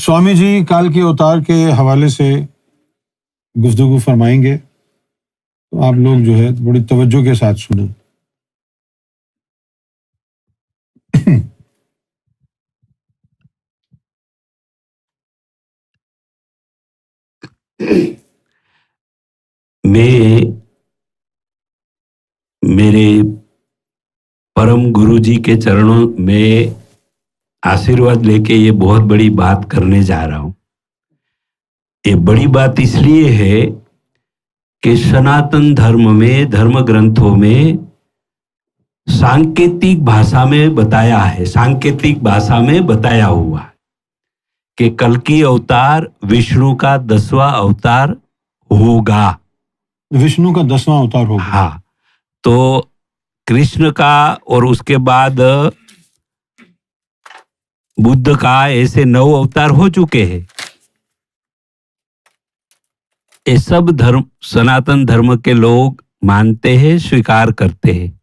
स्वामी जी काल के अवतार के हवाले से गुफ्तगू फरमाएंगे, तो आप लोग जो है बड़ी तवज्जो के साथ सुने। मैं मेरे परम गुरु जी के चरणों में आशीर्वाद लेके ये बहुत बड़ी बात करने जा रहा हूं। ये बड़ी बात इसलिए है कि सनातन धर्म में, धर्म ग्रंथों में सांकेतिक भाषा में बताया है, सांकेतिक भाषा में बताया हुआ है कि कल्कि अवतार विष्णु का 10वां अवतार होगा। विष्णु का 10वां अवतार होगा। हाँ, तो कृष्ण का और उसके बाद बुद्ध का ऐसे 9 अवतार हो चुके हैं। ये सब धर्म, सनातन धर्म के लोग मानते हैं, स्वीकार करते हैं।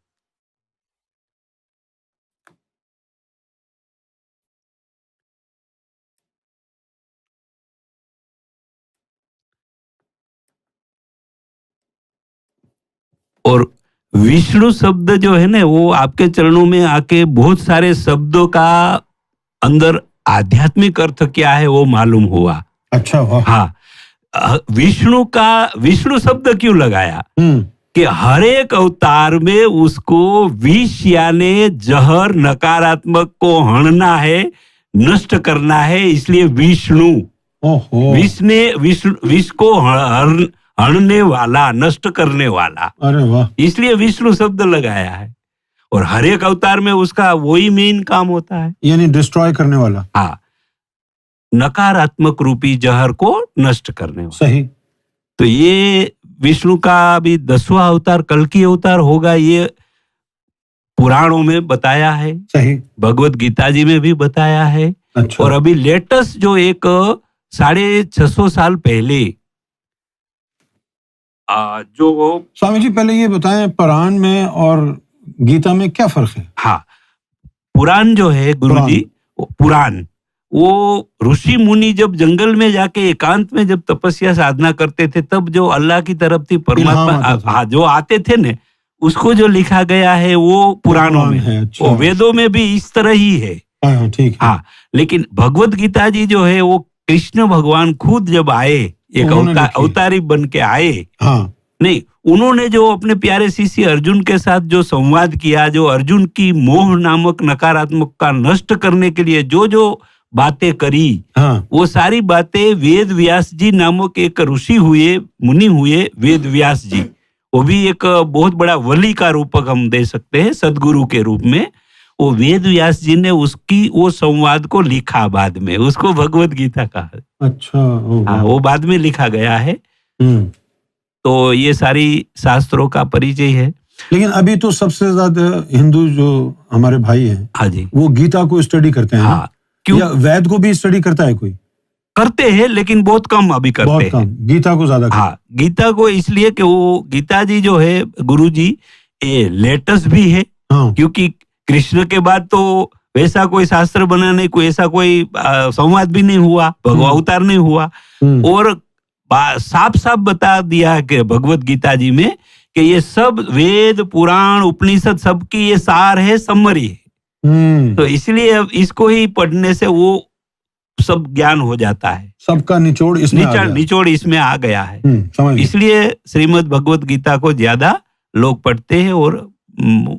और विष्णु शब्द जो है ना, वो आपके चरणों में आके बहुत सारे शब्दों का अंदर आध्यात्मिक अर्थ क्या है वो मालूम हुआ। अच्छा, वाह। हाँ, विष्णु शब्द क्यों लगाया कि हर एक अवतार में उसको विष यानी जहर, नकारात्मक को हणना है, नष्ट करना है, इसलिए विष्णु। विष को हणने वाला, नष्ट करने वाला। अरे वाह। इसलिए विष्णु शब्द लगाया है। और हर एक अवतार में उसका वही मेन काम होता है, यानी डिस्ट्रॉय करने वाला। हाँ, नकारात्मक रूपी जहर को नष्ट करने वाला। सही। तो ये विष्णु का अभी 10वां अवतार कल्कि अवतार होगा, ये पुराणों में बताया है। सही। भगवत गीता जी में भी बताया है। अच्छा। और अभी लेटेस्ट जो एक 650 साल पहले जो स्वामी जी पहले ये बताएं, पुराण में और गीता में क्या फर्क है? हाँ, पुराण जो है गुरुजी, पुराण वो ऋषि मुनि जब जंगल में जाके एकांत में जब तपस्या साधना करते थे, तब जो अल्लाह की तरफ थी परमात्मा जो आते थे ने, उसको जो लिखा गया है वो पुराणों में है। अच्छा। और वेदों में भी इस तरह ही है। ठीक है। हाँ, लेकिन भगवत गीता जी जो है वो कृष्ण भगवान खुद जब आए, एक अवतारी बन के आए। हाँ। नहीं, उन्होंने जो अपने प्यारे शिष्य अर्जुन के साथ जो संवाद किया, जो अर्जुन की मोह नामक नकारात्मक का नष्ट करने के लिए जो जो बातें करी, हाँ। वो सारी बातें वेद व्यास जी नामक एक ऋषि हुए, मुनि हुए, वेद व्यास जी, वो भी एक बहुत बड़ा वली का रूपक हम दे सकते हैं, सदगुरु के रूप में। वो वेद व्यास जी ने उसकी वो संवाद को लिखा, बाद में उसको भगवत गीता कहा। अच्छा। हाँ, वो बाद में लिखा गया है। तो ये सारी शास्त्रों का परिचय है। लेकिन अभी तो सबसे ज्यादा हिंदू जो हमारे भाई हैं, हाँ जी, वो गीता को स्टडी करते हैं। हाँ, क्यों? या वेद को भी स्टडी करता है कोई? करते हैं, लेकिन बहुत कम अभी करते हैं। बहुत कम, गीता को ज्यादा। हाँ, गीता को इसलिए कि वो गीता जी जो है गुरु जी, ये लेटेस्ट भी है। हाँ। क्योंकि कृष्ण के बाद तो वैसा कोई शास्त्र बना नहीं, कोई ऐसा कोई संवाद भी नहीं हुआ, भगवत अवतार नहीं हुआ। और साफ साफ बता दिया कि भगवत गीता जी में कि ये सब वेद, पुराण, उपनिषद सबकी ये सार है, समरी है। तो इसलिए अब इसको ही पढ़ने से वो सब ज्ञान हो जाता है, सबका निचोड़ इसमें आ गया है। इसलिए श्रीमद् भगवत गीता को ज्यादा लोग पढ़ते हैं और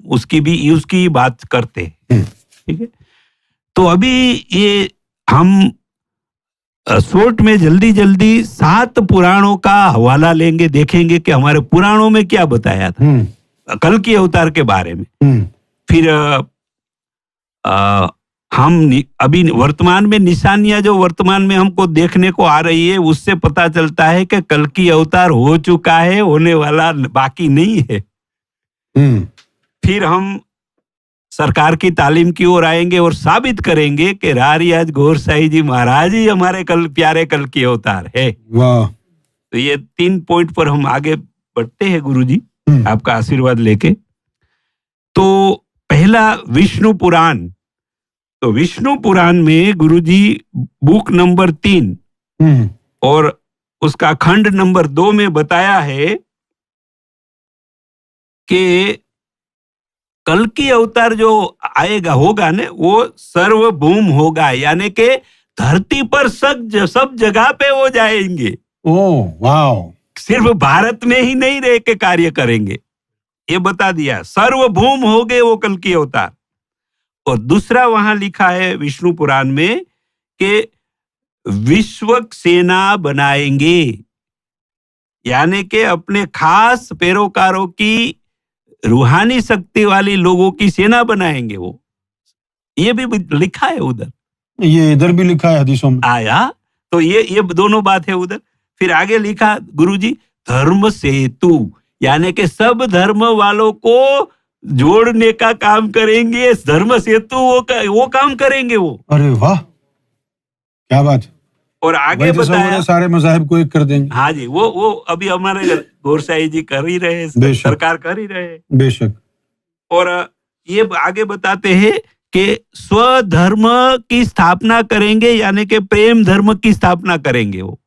उसकी बात करते हैं। ठीक है, तो अभी ये हम शॉर्ट में जल्दी 7 पुराणों का हवाला लेंगे, देखेंगे कि हमारे पुराणों में क्या बताया था कल्कि अवतार के बारे में। फिर हम अभी वर्तमान में निशानियां जो वर्तमान में हमको देखने को आ रही है, उससे पता चलता है कि कल्कि अवतार हो चुका है, होने वाला बाकी नहीं है। फिर हम सरकार की तालीम की ओर आएंगे और साबित करेंगे कि रारियाज गौर साई जी महाराज ही हमारे प्यारे कल्कि अवतार है। वाह। तो ये 3 पॉइंट पर हम आगे बढ़ते हैं गुरुजी, आपका आशीर्वाद लेके। तो पहला विष्णु पुराण, तो विष्णु पुराण में गुरुजी बुक नंबर 3 और उसका खंड नंबर 2 में बताया है कि कल की अवतार जो आएगा होगा ना, वो सर्वभूम होगा, यानी कि धरती पर सब जगह पे वो जाएंगे। ओह वाह, सिर्फ भारत में ही नहीं रह के कार्य करेंगे, ये बता दिया। सर्वभूम हो गए वो कल की अवतार। और दूसरा वहां लिखा है विष्णु पुराण में कि विश्व सेना बनाएंगे, यानी कि अपने खास पैरोकारों की रूहानी शक्ति वाली लोगों की सेना बनाएंगे वो। ये भी लिखा है उधर, ये इधर भी लिखा है हदीसों में आया। तो ये दोनों बात है उधर। फिर आगे लिखा गुरुजी धर्म सेतु, यानी कि सब धर्म वालों को जोड़ने का काम करेंगे। धर्म सेतु वो काम करेंगे वो। अरे वाह, क्या बात। और आगे बताया सारे मज़ाहिब को एक कर देंगे। हाँ जी, वो अभी हमारे गोरसाई जी कर ही रहे हैं, सरकार कर ही रहे हैं। बेशक। और ये आगे बताते हैं कि स्वधर्म की स्थापना करेंगे, यानी कि प्रेम धर्म की स्थापना करेंगे वो।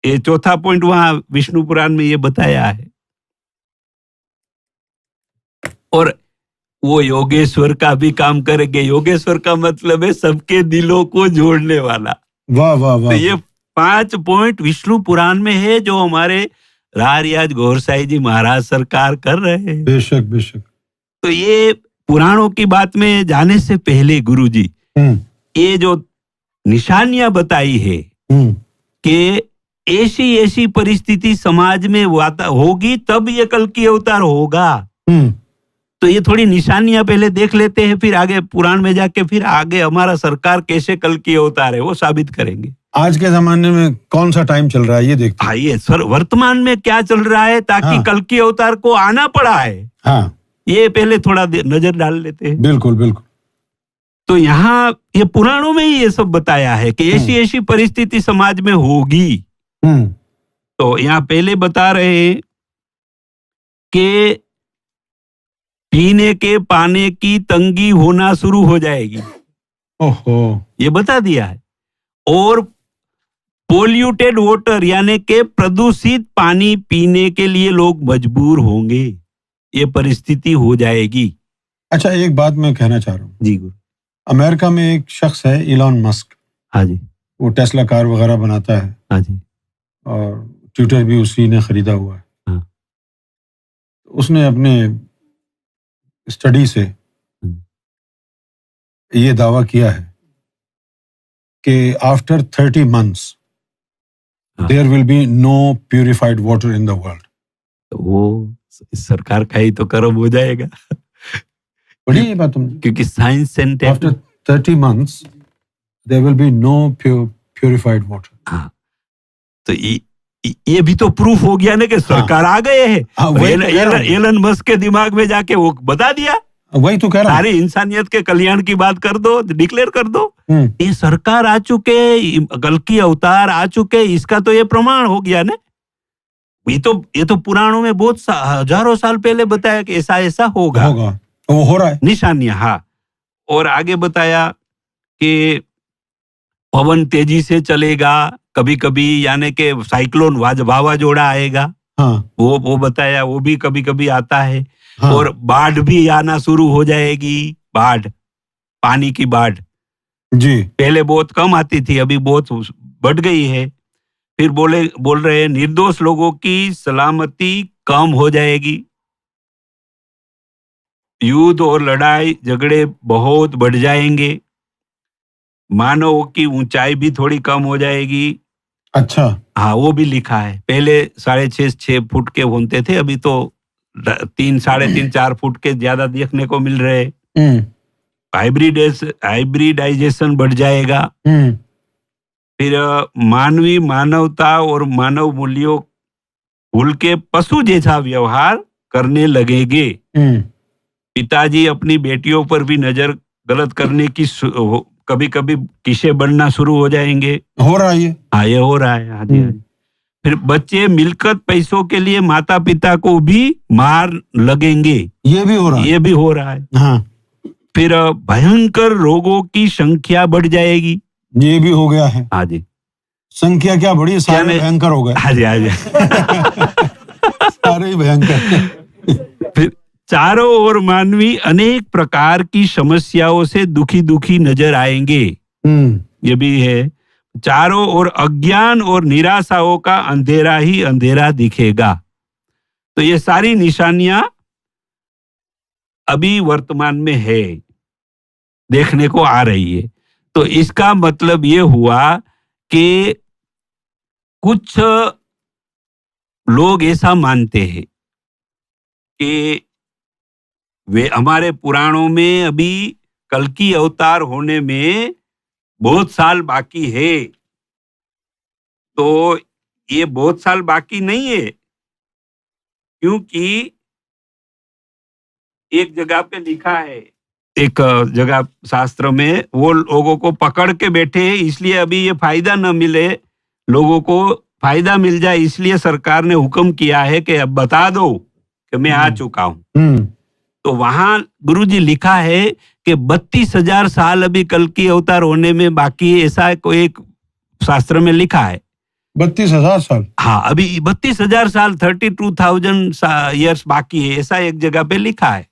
ये चौथा पॉइंट वहां विष्णु पुराण में ये बताया है। और वो योगेश्वर का भी काम करेंगे। योगेश्वर का मतलब है सबके दिलों को जोड़ने वाला। वाह वाह वाह। तो ये 5 पॉइंट विष्णु पुराण में है जो हमारे रारियाज गोरसाई जी महाराज सरकार कर रहे हैं। बेशक बेशक। तो ये पुराणों की बात में जाने से पहले गुरुजी ये जो निशानियां बताई है कि ऐसी परिस्थिति समाज में होगी तब ये कल की अवतार होगा। तो ये थोड़ी निशानियां पहले देख लेते हैं, फिर आगे पुराण में जाके फिर आगे हमारा सरकार कैसे कल की अवतार है वो साबित करेंगे। आज के जमाने में कौन सा टाइम चल रहा है ये देखते हैं। आइए सर, वर्तमान में क्या चल रहा है ताकि कल की अवतार को आना पड़ा है। हाँ, ये पहले थोड़ा नजर डाल लेते हैं। बिल्कुल बिल्कुल। तो यहाँ ये पुराणों में ही ये सब बताया है कि ऐसी परिस्थिति समाज में होगी। तो यहाँ पहले बता रहे हैं कि पीने के पानी की तंगी होना शुरू हो जाएगी। ओहो, ये बता दिया है। और पोल्यूटेड वाटर, यानी कि प्रदूषित पानी पीने के लिए लोग मजबूर होंगे। ये परिस्थिति हो जाएगी। अच्छा, एक बात मैं कहना चाह रहा हूँ जी गुरु। अमेरिका में एक शख्स है इलॉन मस्क। हाँ जी। वो टेस्ला कार वगैरह बनाता है। हाँ जी। और ट्विटर भी उसी ने खरीदा हुआ है। हाँ। उसने अपने स्टडी से ये दावा किया है कि after 30 months there will be no purified water in the world. वो सरकार का ही तो कर्म हो जाएगा। पढ़ी ये बात तुमने? क्योंकि science and after 30 months there will be no purified water. हाँ, तो ये भी तो प्रूफ हो गया ना कि सरकार आ गए हैं। एलन मस्क के दिमाग में जाके वो बता दिया। वही तो कह रहा हूं। सारी इंसानियत के कल्याण की बात कर दो, डिक्लेयर कर दो। ये सरकार आ चुके, कल की अवतार आ चुके, इसका तो ये प्रमाण हो गया ना। ये तो पुराणों में बहुत हजारों साल पहले बताया कि ऐसा होगा। वो हो रहा है। निशानियां। हाँ। और आगे बताया कि पवन तेजी से चलेगा कभी कभी, यानी कि साइक्लोन वावाजोड़ा आएगा। हाँ। वो बताया, वो भी कभी कभी आता है। हाँ। और बाढ़ भी आना शुरू हो जाएगी। बाढ़, पानी की बाढ़ जी पहले बहुत कम आती थी, अभी बहुत बढ़ गई है। फिर बोल रहे हैं निर्दोष लोगों की सलामती कम हो जाएगी। युद्ध और लड़ाई झगड़े बहुत बढ़ जाएंगे। मानव की ऊंचाई भी थोड़ी कम हो जाएगी। अच्छा। हाँ, वो भी लिखा है। पहले 6.5-6 फुट के होते थे, अभी तो 3, 3.5, 4 फुट के ज्यादा देखने को मिल रहे। हाइब्रिडाइजेशन बढ़ जाएगा। फिर मानवता और मानव मूल्यों भूल के पशु जैसा व्यवहार करने लगेंगे। पिताजी अपनी बेटियों पर भी नजर गलत करने की कभी कभी किस्से बनना शुरू हो जाएंगे। हो रहा है ये। हाँ, ये हो रहा है। हाँ जी। फिर बच्चे मिलकत पैसों के लिए माता पिता को भी मार लगेंगे। ये भी हो रहा है। ये भी हो रहा है। हाँ। फिर भयंकर रोगों की संख्या बढ़ जाएगी। ये भी हो गया है। हाँ जी, संख्या क्या बढ़ी, सारे यानी- भयंकर हो गए। हाँ जी, हाँ जी। सारे ही भयंकर। फिर चारों ओर मानवी अनेक प्रकार की समस्याओं से दुखी दुखी नजर आएंगे। ये भी है। चारों ओर अज्ञान और निराशाओं का अंधेरा ही अंधेरा दिखेगा। तो ये सारी निशानियां अभी वर्तमान में है, देखने को आ रही है। तो इसका मतलब ये हुआ कि कुछ लोग ऐसा मानते हैं कि वे हमारे पुराणों में अभी कल्कि अवतार होने में बहुत साल बाकी है। तो ये बहुत साल बाकी नहीं है, क्योंकि एक जगह पे लिखा है, एक जगह शास्त्र में, वो लोगों को पकड़ के बैठे हैं, इसलिए अभी ये फायदा न मिले, लोगों को फायदा मिल जाए, इसलिए सरकार ने हुक्म किया है कि अब बता दो कि मैं आ चुका हूं। तो वहां गुरुजी लिखा है कि 32,000 साल अभी कल्कि अवतार होने में बाकी है, ऐसा कोई एक शास्त्र में लिखा है। 32,000 साल? हाँ, अभी 32,000 साल, 32,000 ईयर्स बाकी है, ऐसा एक जगह पे लिखा है।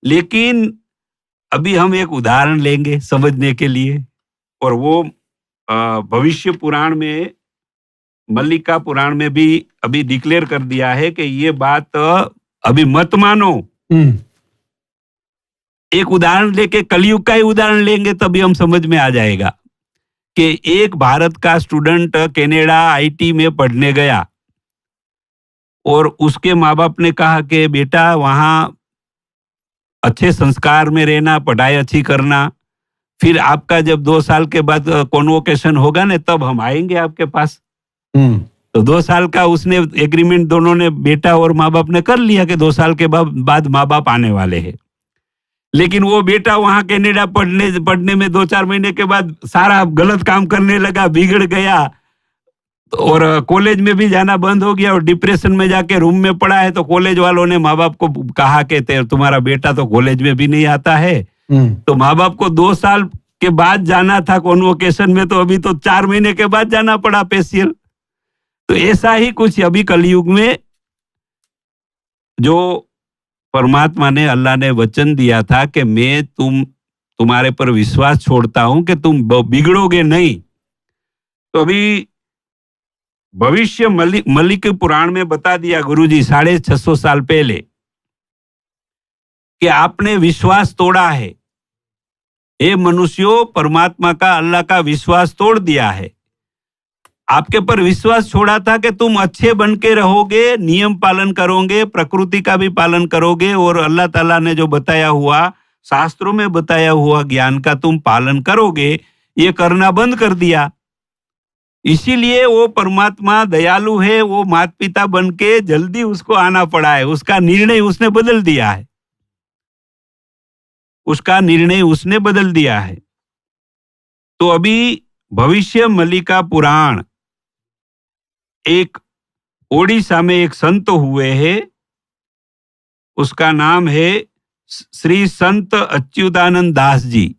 लेकिन अभी हम एक उदाहरण लेंगे समझने के लिए, और वो भविष्य पुराण में, मल्लिका पुराण में भी अभी डिक्लेयर कर दिया है कि ये बात अभी मत मानो। एक उदाहरण लेके, कलयुग का ही उदाहरण लेंगे तभी हम समझ में आ जाएगा कि एक भारत का स्टूडेंट कनाडा आईटी में पढ़ने गया, और उसके माँ बाप ने कहा कि बेटा वहां अच्छे संस्कार में रहना, पढ़ाई अच्छी करना, फिर आपका जब 2 साल के बाद कॉन्वोकेशन होगा ना, तब हम आएंगे आपके पास। तो 2 साल का उसने एग्रीमेंट दोनों ने, बेटा और माँ बाप ने कर लिया कि 2 साल के बाद माँ बाप आने वाले हैं। लेकिन वो बेटा वहां कनाडा पढ़ने में 2-4 महीने के बाद सारा गलत काम करने लगा, बिगड़ गया, और कॉलेज में भी जाना बंद हो गया, और डिप्रेशन में जाके रूम में पड़ा है। तो कॉलेज वालों ने माँ बाप को कहा कि तुम्हारा बेटा तो कॉलेज में भी नहीं आता है। तो माँ बाप को 2 साल के बाद जाना था कॉन्वोकेशन में, तो अभी तो 4 महीने के बाद जाना पड़ा स्पेशल। तो ऐसा ही कुछ अभी कलयुग में, जो परमात्मा ने, अल्लाह ने वचन दिया था कि मैं तुम्हारे पर विश्वास छोड़ता हूं कि तुम बिगड़ोगे नहीं। तो अभी भविष्य मल्लिक पुराण में बता दिया गुरुजी 650 साल पहले कि आपने विश्वास तोड़ा है। हे मनुष्यों, परमात्मा का, अल्लाह का विश्वास तोड़ दिया है। आपके पर विश्वास छोड़ा था कि तुम अच्छे बन के रहोगे, नियम पालन करोगे, प्रकृति का भी पालन करोगे, और अल्लाह ताला ने जो बताया हुआ, शास्त्रों में बताया हुआ ज्ञान का तुम पालन करोगे। ये करना बंद कर दिया। इसीलिए वो परमात्मा दयालु है, वो माता पिता बन के जल्दी उसको आना पड़ा है। उसका निर्णय उसने बदल दिया है, उसका निर्णय उसने बदल दिया है। तो अभी भविष्य मल्लिका पुराण, एक ओडिशा में एक संत हुए हैं, उसका नाम है श्री संत अच्युतानंद दास जी।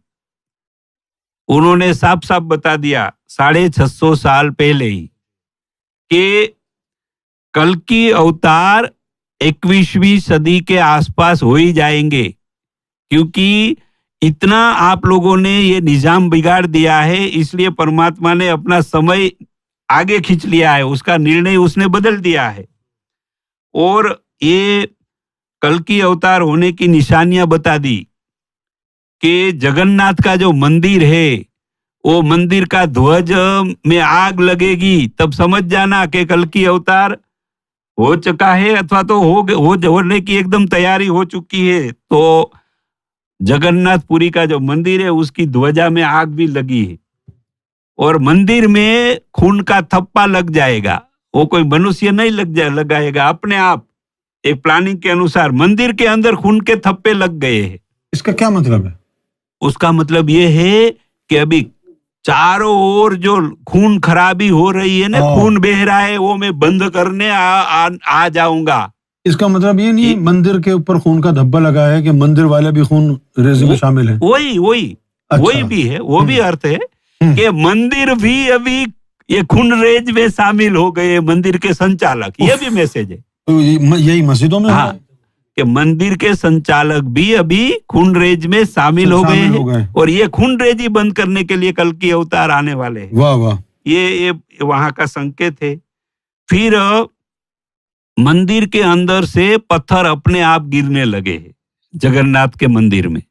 उन्होंने साफ साफ बता दिया 650 साल पहले ही कि कल्कि अवतार 21वीं सदी के आसपास हो ही जाएंगे, क्योंकि इतना आप लोगों ने ये निजाम बिगाड़ दिया है, इसलिए परमात्मा ने अपना समय आगे खींच लिया है, उसका निर्णय उसने बदल दिया है। और ये कल्कि अवतार होने की निशानियां बता दी कि जगन्नाथ का जो मंदिर है, वो मंदिर का ध्वज में आग लगेगी, तब समझ जाना कि कल्कि अवतार हो चुका है, अथवा तो होने की एकदम तैयारी हो चुकी है। तो जगन्नाथपुरी का जो मंदिर है, उसकी ध्वजा में आग भी लगी है, और मंदिर में खून का थप्पा लग जाएगा। वो कोई मनुष्य नहीं लगाएगा, अपने आप एक प्लानिंग के अनुसार मंदिर के अंदर खून के थप्पे लग गए हैं। इसका क्या मतलब है? उसका मतलब ये है कि अभी चारों ओर जो खून खराबी हो रही है ना, खून बह रहा है, वो मैं बंद करने आ जाऊंगा। इसका मतलब ये नहीं है मंदिर के ऊपर खून का धब्बा लगा है कि मंदिर वाले भी खून रेज़े में शामिल है। वही भी है, वो भी अर्थ है कि मंदिर भी अभी ये खूनरेज में शामिल हो गए, मंदिर के संचालक, ये भी मैसेज है। तो यही मस्जिदों में हाँ, कि मंदिर के संचालक भी अभी खूनरेज में शामिल हो गए हैं और ये खूनरेजी बंद करने के लिए कल की अवतार आने वाले हैं। वाह वाह, ये वहां का संकेत है। फिर मंदिर के अंदर से पत्थर अपने आप गिरने लगे हैं जगन्नाथ के मंदिर में।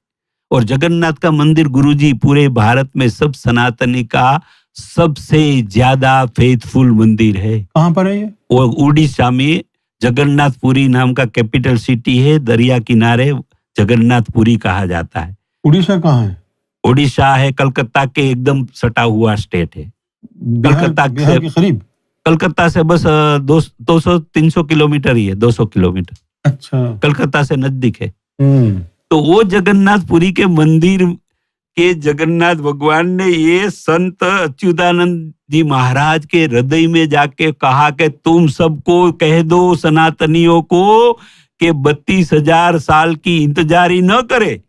और जगन्नाथ का मंदिर गुरुजी पूरे भारत में सब सनातनी का सबसे ज्यादा फेथफुल मंदिर है। कहाँ पर है ये? वो उड़ीसा में जगन्नाथपुरी नाम का कैपिटल सिटी है, दरिया किनारे जगन्नाथपुरी कहा जाता है। उड़ीसा कहाँ है? उड़ीसा है कलकत्ता के एकदम सटा हुआ स्टेट है। बिहार के करीब? कलकत्ता से बस 200-300 किलोमीटर ही है, 200 किलोमीटर। अच्छा, कलकत्ता से नजदीक है। तो वो जगन्नाथपुरी के मंदिर के जगन्नाथ भगवान ने ये संत अच्युतानंद जी महाराज के हृदय में जाके कहा कि तुम सबको कह दो सनातनियों को कि 32,000 साल की इंतजारी न करे।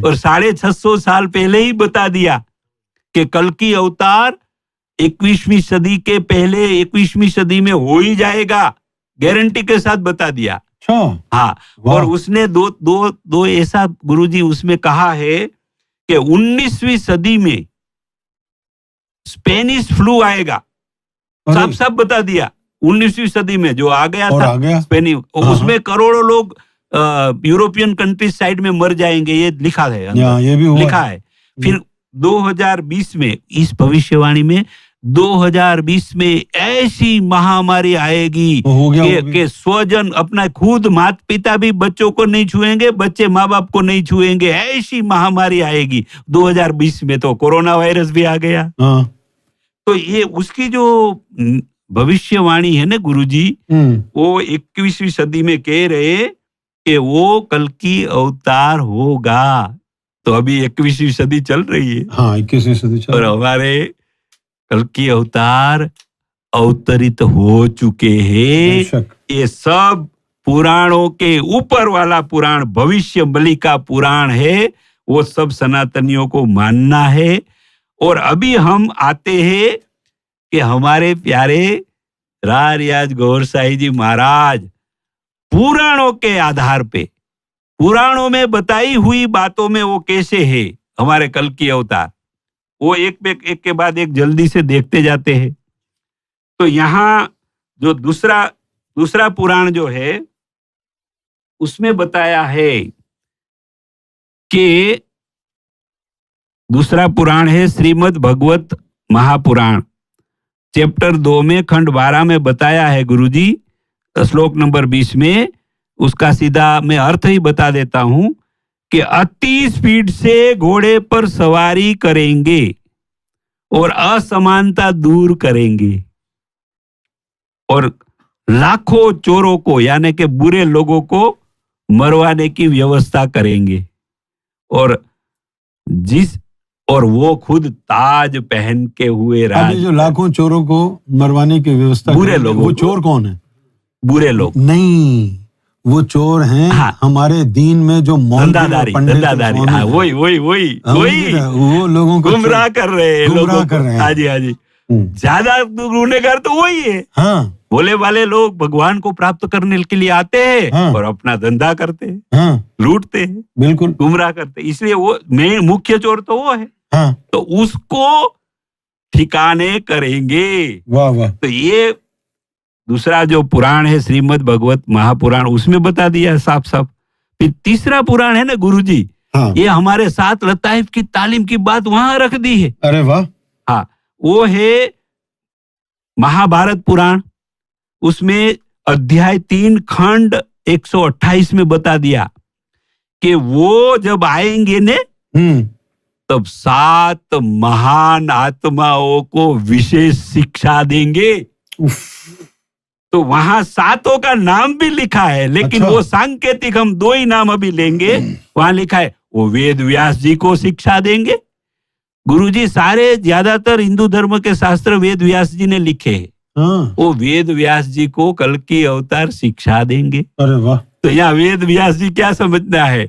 और 650 साल पहले ही बता दिया कि कल की अवतार 21वीं सदी के पहले 21वीं सदी में हो ही जाएगा, गारंटी के साथ बता दिया। हाँ, और उसने दो ऐसा गुरुजी उसमें कहा है कि 19वीं सदी में स्पेनिश फ्लू आएगा, सब बता दिया। 19वीं सदी में जो आ गया था स्पेनिश, उसमें करोड़ों लोग यूरोपियन कंट्रीज साइड में मर जाएंगे, ये लिखा है, ये भी लिखा है। फिर 2020 में इस भविष्यवाणी में 2020 में ऐसी महामारी आएगी कि स्वजन अपना खुद माता पिता भी बच्चों को नहीं छुएंगे, बच्चे माँ बाप को नहीं छुएंगे, ऐसी महामारी आएगी 2020 में। तो कोरोना वायरस भी आ गया। तो ये उसकी जो भविष्यवाणी है ना गुरुजी, वो 21वीं सदी में कह रहे कि वो कल की अवतार होगा। तो अभी 21वीं सदी चल रही है। हाँ, 21वीं सदी चल और हमारे कल की अवतार अवतरित हो चुके हैं। ये सब पुराणों के ऊपर वाला पुराण भविष्य बलि का पुराण है, वो सब सनातनियों को मानना है। और अभी हम आते हैं कि हमारे प्यारे राज रियाज गौर साई जी महाराज पुराणों के आधार पे, पुराणों में बताई हुई बातों में वो कैसे है हमारे कल की अवतार, वो एक के बाद एक जल्दी से देखते जाते हैं। तो यहाँ जो दूसरा पुराण जो है उसमें बताया है कि दूसरा पुराण है श्रीमद् भगवत महापुराण, चैप्टर 2 में खंड 12 में बताया है गुरुजी, श्लोक नंबर 20 में। उसका सीधा मैं अर्थ ही बता देता हूं कि अति स्पीड से घोड़े पर सवारी करेंगे और असमानता दूर करेंगे और लाखों चोरों को यानी कि बुरे लोगों को मरवाने की व्यवस्था करेंगे। और वो खुद ताज पहन के हुए राज। जो लाखों चोरों को मरवाने की व्यवस्था, बुरे लोगों, वो चोर कौन है? बुरे लोग नहीं, वो चोर हैं। हाँ, हमारे दीन में जो धंधादारी, हाँ, वही वो लोगों को गुमराह कर रहे हैं। हाँ जी, ज्यादा गुनहगार तो वही है। हाँ, भोले वाले लोग भगवान को प्राप्त करने के लिए आते हैं। हाँ, और अपना धंधा करते हैं। हाँ, लूटते हैं, बिल्कुल गुमराह करते हैं। इसलिए वो मेन मुख्य चोर तो वो है। हाँ, तो उसको ठिकाने करेंगे। वाह वाह। तो ये दूसरा जो पुराण है श्रीमद् भगवत महापुराण, उसमें बता दिया साफ साफ। फिर तीसरा पुराण है ना गुरुजी, हाँ, ये हमारे साथ लताइफ की तालीम की बात वहां रख दी है। अरे वाह। हाँ, वो है महाभारत पुराण। उसमें अध्याय 3 खंड 128 में बता दिया कि वो जब आएंगे ने तब 7 महान आत्माओं को विशेष शिक्षा देंगे। तो वहां 7 का नाम भी लिखा है, लेकिन वो सांकेतिक हम 2 ही नाम अभी लेंगे। वहां लिखा है वो वेद व्यास जी को शिक्षा देंगे। गुरुजी सारे ज्यादातर हिंदू धर्म के शास्त्र वेद व्यास जी ने लिखे हैं। हाँ, वो वेद व्यास जी को कल की अवतार शिक्षा देंगे। अरे वाह। तो यहाँ वेद व्यास जी क्या समझना है,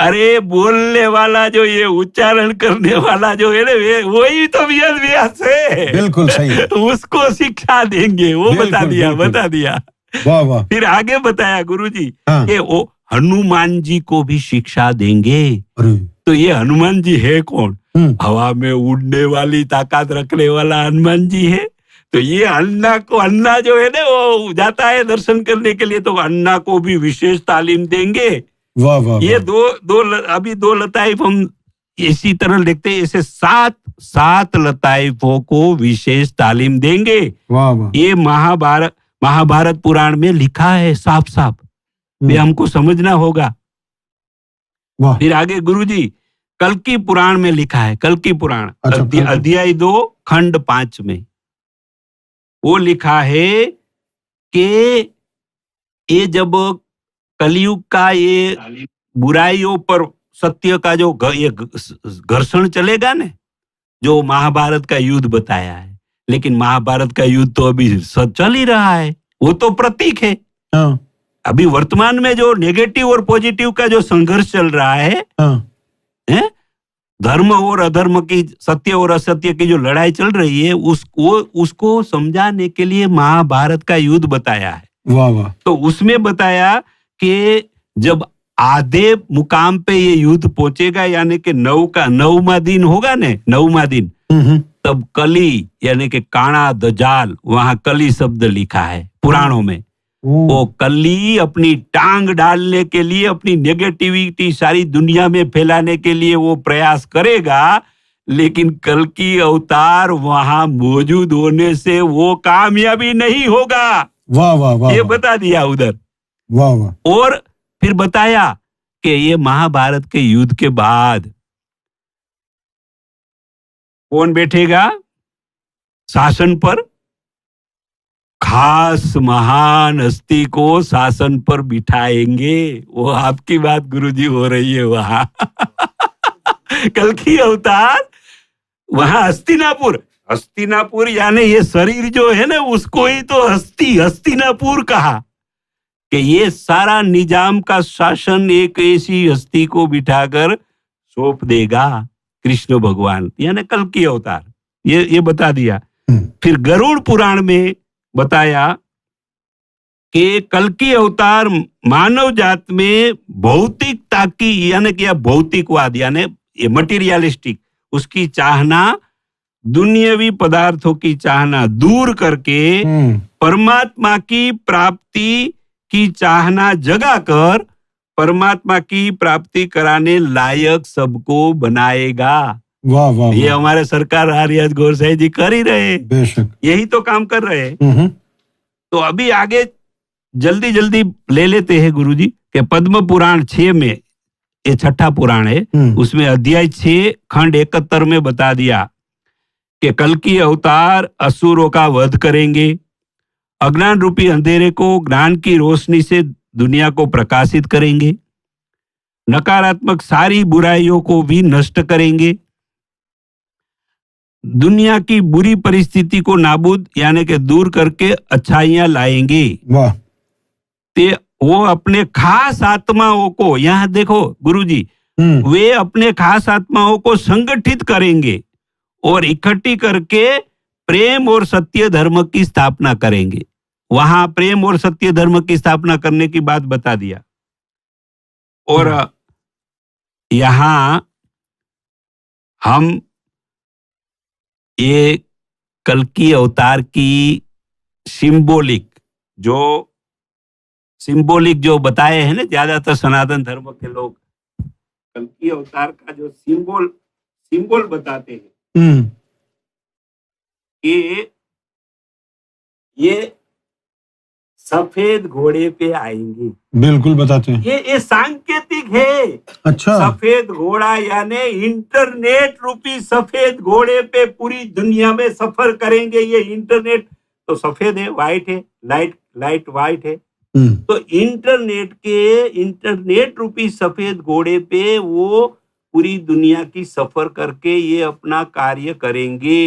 अरे बोलने वाला जो ये उच्चारण करने वाला जो है ना, वही तो वेद व्यास है। बिल्कुल सही। उसको शिक्षा देंगे, वो बता बिल्कुल, दिया बिल्कुल। बता दिया। वाह वाह। फिर आगे बताया गुरुजी हाँ। कि वो हनुमान जी को भी शिक्षा देंगे। अरे तो ये हनुमान जी है कौन? हवा में उड़ने वाली ताकत रखने वाला हनुमान जी है। तो ये अन्ना जो है ना, वो जाता है दर्शन करने के लिए, तो अन्ना को भी विशेष तालीम देंगे। वाह वाह। ये अभी दो लताइफ हम इसी तरह देखते हैं, ऐसे सात लताइफों को विशेष तालीम देंगे। वाह वाह। ये महाभारत पुराण में लिखा है साफ साफ, ये हमको समझना होगा। वाह। फिर आगे गुरुजी कल्कि पुराण में लिखा है, कल्कि पुराण अध्याय 2 खंड 5 में वो लिखा है कि ये जब कलयुग का ये बुराइयों पर सत्य का जो ये घर्षण चलेगा ना, जो महाभारत का युद्ध बताया है, लेकिन महाभारत का युद्ध तो अभी चल ही रहा है, वो तो प्रतीक है। हाँ। अभी वर्तमान में जो नेगेटिव और पॉजिटिव का जो संघर्ष चल रहा है, है? धर्म और अधर्म की, सत्य और असत्य की जो लड़ाई चल रही है, उसको समझाने के लिए महाभारत का युद्ध बताया है। वाह वाह। तो उसमें बताया कि जब आधे मुकाम पे ये युद्ध पहुंचेगा, यानी कि 9वां दिन होगा ने, 9वां दिन, तब कली यानी कि काणा दजाल, वहां कली शब्द लिखा है पुराणों में। वो कली अपनी टांग डालने के लिए, अपनी नेगेटिविटी सारी दुनिया में फैलाने के लिए वो प्रयास करेगा, लेकिन कल की अवतार वहां मौजूद होने से वो कामयाबी नहीं होगा। वाह वाह वाह। ये बता दिया उधर। वाह वाह। और फिर बताया कि ये महाभारत के युद्ध के बाद कौन बैठेगा शासन पर? खास महान हस्ती को शासन पर बिठाएंगे। वो आपकी बात गुरुजी हो रही है वहां। कल की अवतार वहां हस्तिनापुर यानी ये शरीर जो है ना, उसको ही तो हस्तिनापुर कहा कि ये सारा निजाम का शासन एक ऐसी हस्ती को बिठाकर सौंप देगा कृष्ण भगवान, यानी कल की अवतार। ये बता दिया। फिर गरुड़ पुराण में बताया कि कल की अवतार मानव जात में भौतिकता की, यानी कि भौतिकवाद यानी ये मटीरियलिस्टिक, उसकी चाहना, दुनियावी पदार्थों की चाहना दूर करके परमात्मा की प्राप्ति की चाहना जगाकर परमात्मा की प्राप्ति कराने लायक सबको बनाएगा। वाह वाह। ये हमारे सरकार हरियाज गोरसाई जी कर ही रहे, बेशक यही तो काम कर रहे हैं। तो अभी आगे जल्दी ले लेते हैं गुरुजी के पद्म पुराण 6 में, ये छठा पुराण है, उसमें अध्याय 6 खंड 71 में बता दिया कि कल की अवतार असुरों का वध करेंगे, अज्ञान रूपी अंधेरे को ज्ञान की रोशनी से दुनिया को प्रकाशित करेंगे, नकारात्मक सारी बुराइयों को भी नष्ट करेंगे, दुनिया की बुरी परिस्थिति को नाबूद यानी कि दूर करके अच्छाइयां लाएंगे। वाह। ते वो अपने खास आत्माओं को, यहाँ देखो गुरुजी, वे अपने खास आत्माओं को संगठित करेंगे और इकट्ठी करके प्रेम और सत्य धर्म की स्थापना करेंगे। वहां प्रेम और सत्य धर्म की स्थापना करने की बात बता दिया। और यहाँ हम ये कल की अवतार की सिंबॉलिक जो बताए हैं ना, ज्यादातर सनातन धर्म के लोग कल की अवतार का जो सिंबल बताते हैं, ये सफेद घोड़े पे आएंगे। बिल्कुल बताते हैं। ये सांकेतिक है। अच्छा। सफेद घोड़ा यानी इंटरनेट रूपी सफेद घोड़े पे पूरी दुनिया में सफर करेंगे। ये इंटरनेट तो सफेद है, व्हाइट है, लाइट व्हाइट है। तो इंटरनेट रूपी सफेद घोड़े पे वो पूरी दुनिया की सफर करके ये अपना कार्य करेंगे,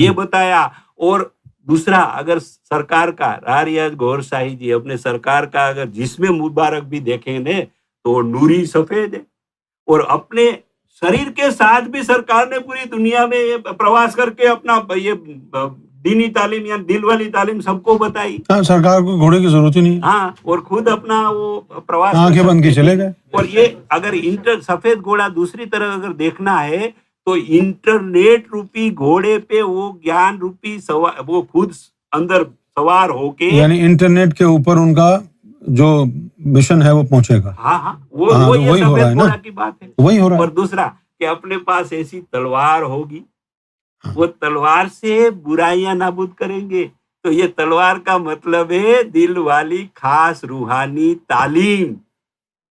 ये बताया। और दूसरा, अगर सरकार का रारियाज गौर शाही जी अपने सरकार का अगर जिसमें मुबारक भी देखेंगे तो नूरी सफेद है, और अपने शरीर के साथ भी सरकार ने पूरी दुनिया में ये प्रवास करके अपना ये दीनी तालीम या दिल वाली तालीम सबको बताई। हाँ, सरकार को घोड़े की जरूरत ही नहीं है। हाँ, और खुद अपना वो प्रवास आंखें बंद की चले गए। और ये अगर सफेद घोड़ा दूसरी तरफ अगर देखना है तो इंटरनेट रूपी घोड़े पे वो ज्ञान रूपी वो खुद अंदर सवार होके, यानी इंटरनेट के ऊपर उनका जो मिशन है वो पहुंचेगा। हाँ, वो ये वही हो रहा है सफेद ना, घोड़ा की बात है। वही हो रहा है। और दूसरा कि अपने पास ऐसी तलवार होगी, वो तलवार से बुराइयां नाबूद करेंगे। तो ये तलवार का मतलब है दिल वाली खास रूहानी तालीम।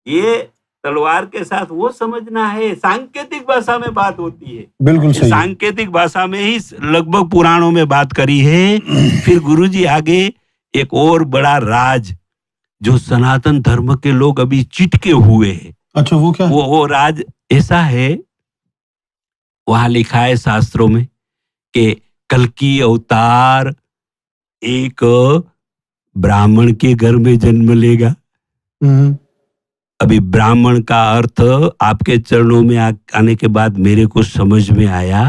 ये तलवार के साथ वो समझना है, सांकेतिक भाषा में बात होती है। बिल्कुल सही। सांकेतिक भाषा में ही लगभग पुराणों में बात करी है। फिर गुरुजी आगे एक और बड़ा राज जो सनातन धर्म के लोग अभी चिटके हुए हैं। अच्छा, वो क्या? वो राज ऐसा है, वहां लिखा है शास्त्रों में कि कल्कि अवतार एक ब्राह्मण के घर में जन्म लेगा। अभी ब्राह्मण का अर्थ आपके चरणों में आने के बाद मेरे को समझ में आया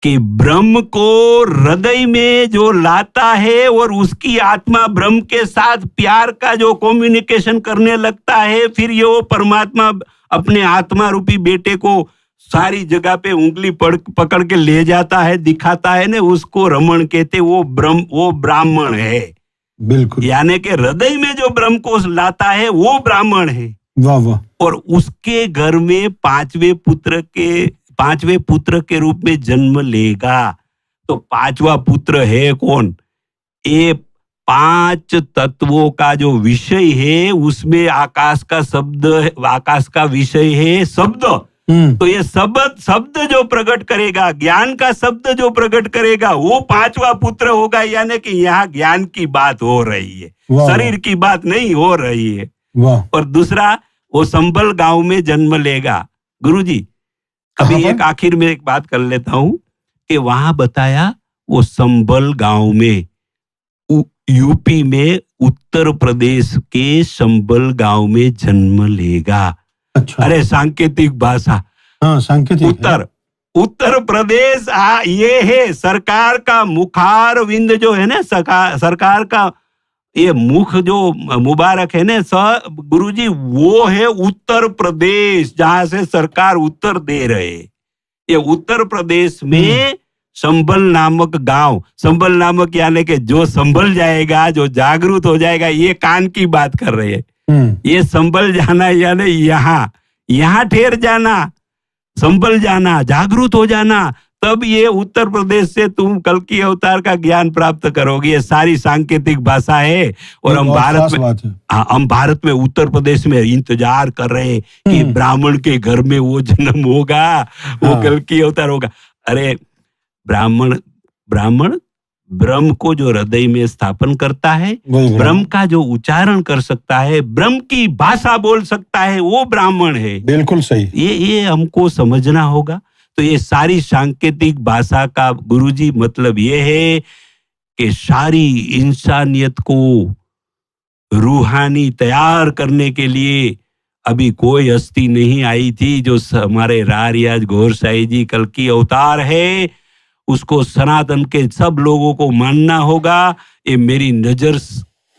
कि ब्रह्म को हृदय में जो लाता है और उसकी आत्मा ब्रह्म के साथ प्यार का जो कम्युनिकेशन करने लगता है, फिर ये वो परमात्मा अपने आत्मा रूपी बेटे को सारी जगह पे उंगली पकड़ के ले जाता है, दिखाता है ना, उसको रमण कहते, वो ब्राह्मण है। बिल्कुल। यानी कि हृदय में जो ब्रह्म को लाता है वो ब्राह्मण है। वाह वाह। और उसके घर में पांचवें पुत्र के रूप में जन्म लेगा। तो पांचवा पुत्र है कौन? ये 5 तत्वों का जो विषय है उसमें आकाश का विषय है शब्द। तो ये शब्द जो प्रकट करेगा, ज्ञान का शब्द जो प्रकट करेगा, वो 5वां पुत्र होगा। यानी कि यहाँ ज्ञान की बात हो रही है, शरीर की बात नहीं हो रही है। और दूसरा, वो संभल गांव में जन्म लेगा। गुरुजी, अभी एक आखिर में एक बात कर लेता हूं कि वहां बताया वो संभल गांव में, यूपी में, उत्तर प्रदेश के संभल गांव में जन्म लेगा। अच्छा। अरे सांकेतिक भाषा। हाँ, सांकेतिक। उत्तर प्रदेश ये है सरकार का मुखार विंद जो है ना, सरकार का ये मुख जो मुबारक है ना गुरुजी, वो है उत्तर प्रदेश, जहां से सरकार उत्तर दे रहे। ये उत्तर प्रदेश में संभल नामक गांव, संभल नामक यानी कि जो संभल जाएगा, जो जागरूक हो जाएगा, ये कान की बात कर रहे हैं। ये संभल जाना यानी यहाँ ठहर जाना, संभल जाना, जागरूक हो जाना, तब ये उत्तर प्रदेश से तुम कल्कि अवतार का ज्ञान प्राप्त करोगे। ये सारी सांकेतिक भाषा है। और हम भारत में उत्तर प्रदेश में इंतजार कर रहे हैं कि ब्राह्मण के घर में वो जन्म होगा, वो कल्कि अवतार होगा। अरे ब्राह्मण ब्रह्म को जो हृदय में स्थापन करता है, ब्रह्म का जो उच्चारण कर सकता है, ब्रह्म की भाषा बोल सकता है, वो ब्राह्मण है। बिल्कुल सही। ये हमको समझना होगा। तो ये सारी सांकेतिक भाषा का गुरुजी मतलब ये है कि सारी इंसानियत को रूहानी तैयार करने के लिए अभी कोई हस्ती नहीं आई थी। जो हमारे रारियाज गौर शाही जी कल्कि अवतार है, उसको सनातन के सब लोगों को मानना होगा। ये मेरी नजर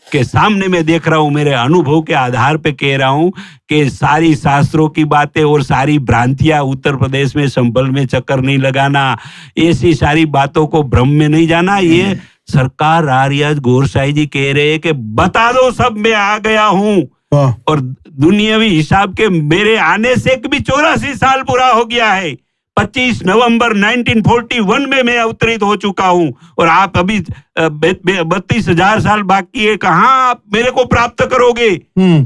के सामने मैं देख रहा हूं, मेरे अनुभव के आधार पे कह रहा हूं कि सारी शास्त्रों की बातें और सारी भ्रांतियां उत्तर प्रदेश में संभल में चक्कर नहीं लगाना, ऐसी सारी बातों को भ्रम में नहीं जाना। ये सरकार रारियाज गौर शाही जी कह रहे हैं कि बता दो सब, मैं आ गया हूं। और दुनियावी हिसाब के मेरे आने से भी 84 साल पूरा हो गया है। 25 नवंबर 1941 में मैं अवतरित हो चुका हूं और आप अभी 32,000 साल बाकी है। कहाँ आप मेरे को प्राप्त करोगे?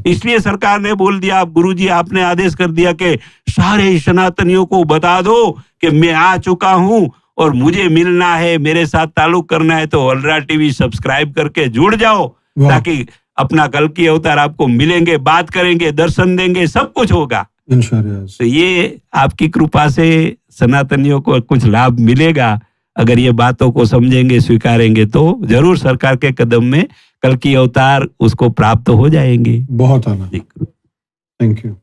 इसलिए सरकार ने बोल दिया, आप गुरुजी आपने आदेश कर दिया कि सारे सनातनियों को बता दो कि मैं आ चुका हूं और मुझे मिलना है, मेरे साथ ताल्लुक करना है तो अलरा टीवी सब्सक्राइब करके जुड़ जाओ, ताकि अपना कल्कि अवतार आपको मिलेंगे, बात करेंगे, दर्शन देंगे, सब कुछ होगा इंशाअल्लाह। तो ये आपकी कृपा से सनातनियों को कुछ लाभ मिलेगा। अगर ये बातों को समझेंगे, स्वीकारेंगे तो जरूर सरकार के कदम में कल की अवतार उसको प्राप्त हो जाएंगे। बहुत आना। जी। Thank you.